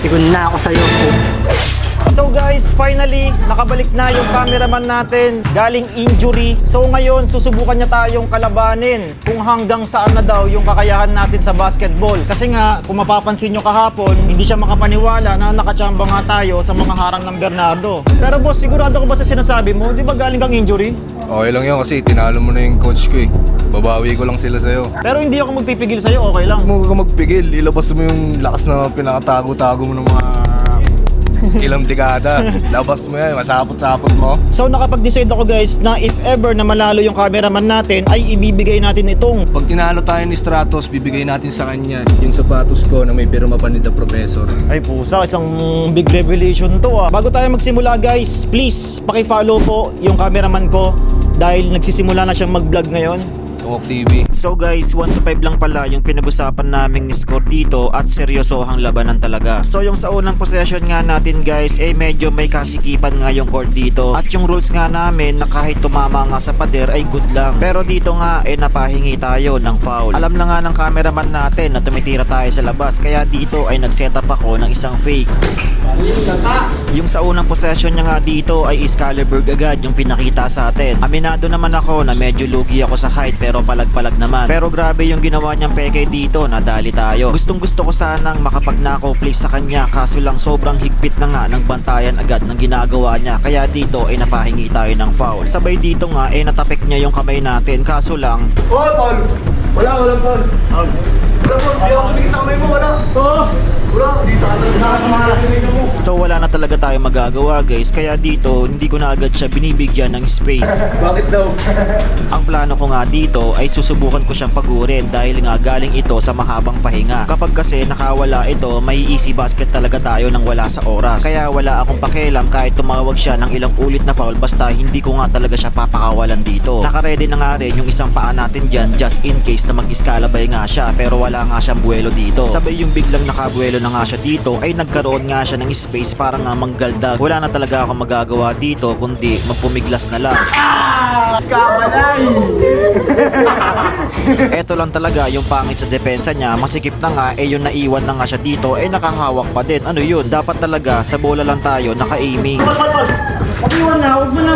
Pikon na ako sa'yo. So guys, finally, nakabalik na yung cameraman natin galing injury. So ngayon, susubukan niya tayong kalabanin kung hanggang saan na daw yung kakayahan natin sa basketball. Kasi nga, kung mapapansin nyo kahapon, hindi siya makapaniwala na nakachamba nga tayo sa mga harang ng Bernardo. Pero boss, sigurado ko ba sa sinasabi mo? Di ba galing kang injury? Okay lang yun kasi tinalo mo na yung coach ko eh. Babawi ko lang sila sa'yo. Pero hindi ako magpipigil sa'yo, okay lang. Huwag ka magpigil, ilabas mo yung lakas na pinakatago-tago mo ng mga ilang dekada. Labas mo yan, masapot-sapot mo. So nakapag-decide ako guys na if ever na malalo yung cameraman natin ay ibibigay natin itong. Pag tinalo tayo ni Stratos, bibigay natin sa kanya yung sapatos ko na may pirma pa ni The Professor. Ay pusa, isang big revelation to ah. Bago tayo magsimula guys, please paki-follow po yung cameraman ko dahil nagsisimula na siyang mag-vlog ngayon. Tuwok TV. So guys, 1 to 5 lang pala yung pinag-usapan naming ni score dito at seryosohang labanan talaga. So yung sa unang possession nga natin guys, medyo may kasikipan nga yung court dito. At yung rules nga namin na kahit tumama nga sa pader ay good lang. Pero dito nga napahingi tayo ng foul. Alam na nga ng cameraman natin na tumitira tayo sa labas, kaya dito ay nag-setup ako ng isang fake. Yung sa unang possession niya nga dito ay Excalibur agad yung pinakita sa atin. Aminado naman ako na medyo lugi ako sa height pero palag-palag naman. Pero grabe yung ginawa niyang peke dito, nadali tayo. Gustong gusto ko sanang makapag-nako place sa kanya, kaso lang sobrang higpit na nga ng bantayan agad ng ginagawa niya, kaya dito ay napahingi tayo ng foul. Sabay dito nga natapik niya yung kamay natin, kaso lang Paul! Walang Paul! Wala Paul, hindi ako tumingin sa kamay mo, wala! Wala, dito so wala na talaga tayo magagawa guys, kaya dito hindi ko na agad siya binibigyan ng space. Bakit daw? Ang plano ko nga dito ay susubukan ko siyang pagurin dahil nga galing ito sa mahabang pahinga. Kapag kasi nakawala ito, may easy basket talaga tayo nang wala sa oras. Kaya wala akong pakialam kahit tumawag siya ng ilang ulit na foul, basta hindi ko nga talaga siya papakawalan dito. Nakaredy na nga rin yung isang paa natin dyan just in case na mag-iskalabay nga siya, pero wala nga siyang buwelo dito. Sabay yung biglang nakabuwelo na nga siya dito ay nagkaroon nga siya ng space para nga manggaldag. Wala na talaga akong magagawa dito kundi magpumiglas na lang. Eto lang talaga yung pangit sa depensa niya. Masikip na nga yung naiwan na nga siya dito nakahawak pa din. Ano yun? Dapat talaga sa bola lang tayo naka-aiming. Pag-iwan na, huwag mo na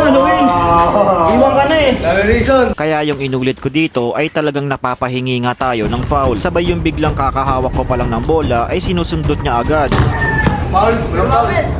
iwan ka na Reason! Kaya yung inulit ko dito ay talagang napapahingi nga tayo ng foul. Sabay yung biglang kakahawak ko pa lang ng bola ay sinusundot niya agad. Paul!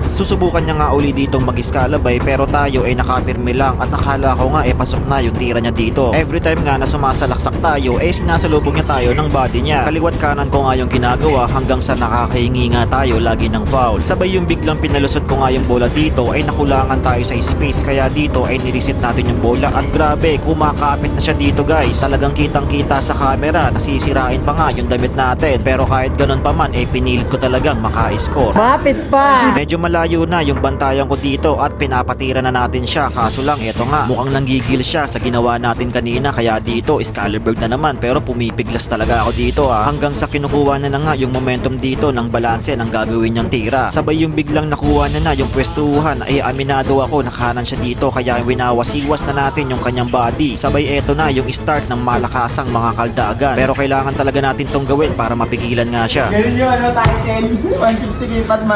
Susubukan niya nga uli ditong mag-iskalabay pero tayo ay nakapirme lang at nakala ko nga pasok na yung tira niya dito. Every time nga na sumasalaksak tayo sinasalubong niya tayo ng body niya. Kaliwat kanan ko nga yung ginagawa hanggang sa nakakahingi nga tayo lagi ng foul. Sabay yung biglang pinalusot ko nga yung bola dito ay nakulangan tayo sa space, kaya dito ay nireset natin yung bola at grabe kumakapit na siya dito guys. Talagang kitang kita sa camera, nasisirain pa nga yung damit natin, pero kahit ganun pa man pinilit ko talagang maka-score. Mapit pa! Medyo malayo na yung bantayan ko dito at pinapatira na natin siya, kaso lang eto nga mukhang nanggigil siya sa ginawa natin kanina, kaya dito Excalibur na naman pero pumipiglas talaga ako dito hanggang sa kinukuha na nga yung momentum dito ng balanse ng gagawin niyang tira. Sabay yung biglang nakuha na yung pwestuhan aminado ako nakahanan siya dito, kaya winawasiwas na natin yung kanyang body. Sabay eto na yung start ng malakasang mga kaldagan, pero kailangan talaga natin tong gawin para mapigilan nga siya. Ganun yung title, 160k pat man.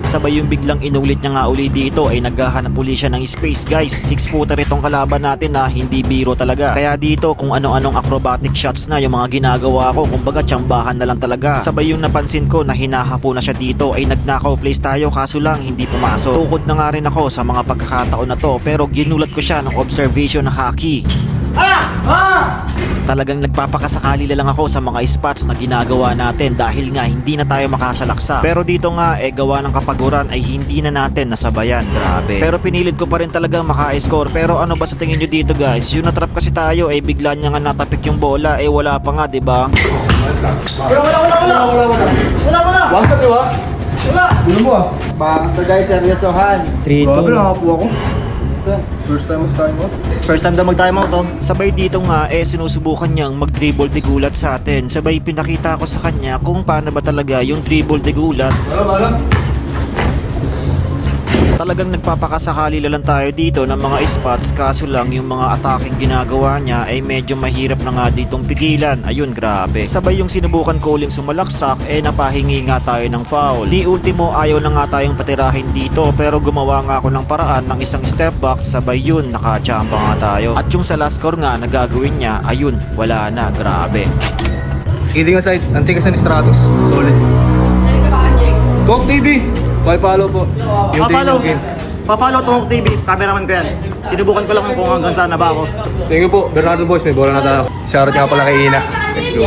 Sabay yung biglang inulit niya nga uli dito naghahanap uli siya ng space guys. 6-footer itong kalaban natin hindi biro talaga. Kaya dito kung ano-anong acrobatic shots na yung mga ginagawa ko, kumbaga tsambahan na lang talaga. Sabay yung napansin ko na hinahapo na siya dito nag-knockout place tayo, kaso lang hindi pumasok. Tukod na nga rin ako sa mga pagkakataon na to pero ginulat ko siya ng observation na hockey. Talagang nagpapakasakali lang ako sa mga spots na ginagawa natin dahil nga hindi na tayo makasalaksa. Pero dito nga gawa ng kapaguran ay hindi na natin nasabayan. Grabe. Pero pinilit ko pa rin talaga maka-score. Pero ano ba sa tingin nyo dito guys? Yung natrap kasi tayo bigla niya nga natapik yung bola wala pa nga, diba? Wala. Wasa diba? Wala. Gulo mo So guys, seryosohan. 3-2. Grabe, nakapo ako. First time mag-time out. First time daw mag-time out Sabay dito nga sinusubukan niyang mag-dribble de gulat sa atin. Sabay pinakita ko sa kanya kung paano ba talaga yung dribble de gulat. Wala. Talagang nagpapakasakali lang tayo dito ng mga spots, kaso lang yung mga attacking ginagawa niya ay medyo mahirap na nga ditong pigilan. Ayun, grabe. Sabay yung sinubukan ko uling sumalaksak, napahingi nga tayo ng foul. Di ultimo ayaw na nga tayong patirahin dito, pero gumawa nga ako ng paraan ng isang step back, sabay yun, nakachamba nga tayo. At yung sa last score nga na gagawin niya, ayun, wala na, grabe. Kidding aside, antikas na ni Stratos. Solid. Coke TV! Follow po. Yung Pa-follow. game. Pa-follow Tumok TV. Cameraman ko yan. Sinubukan ko lang kung hanggang saan na ba ako. Thank you po, Bernardo Boys. May bola na tayo. Shoutout nga pala kay Ina. Let's go.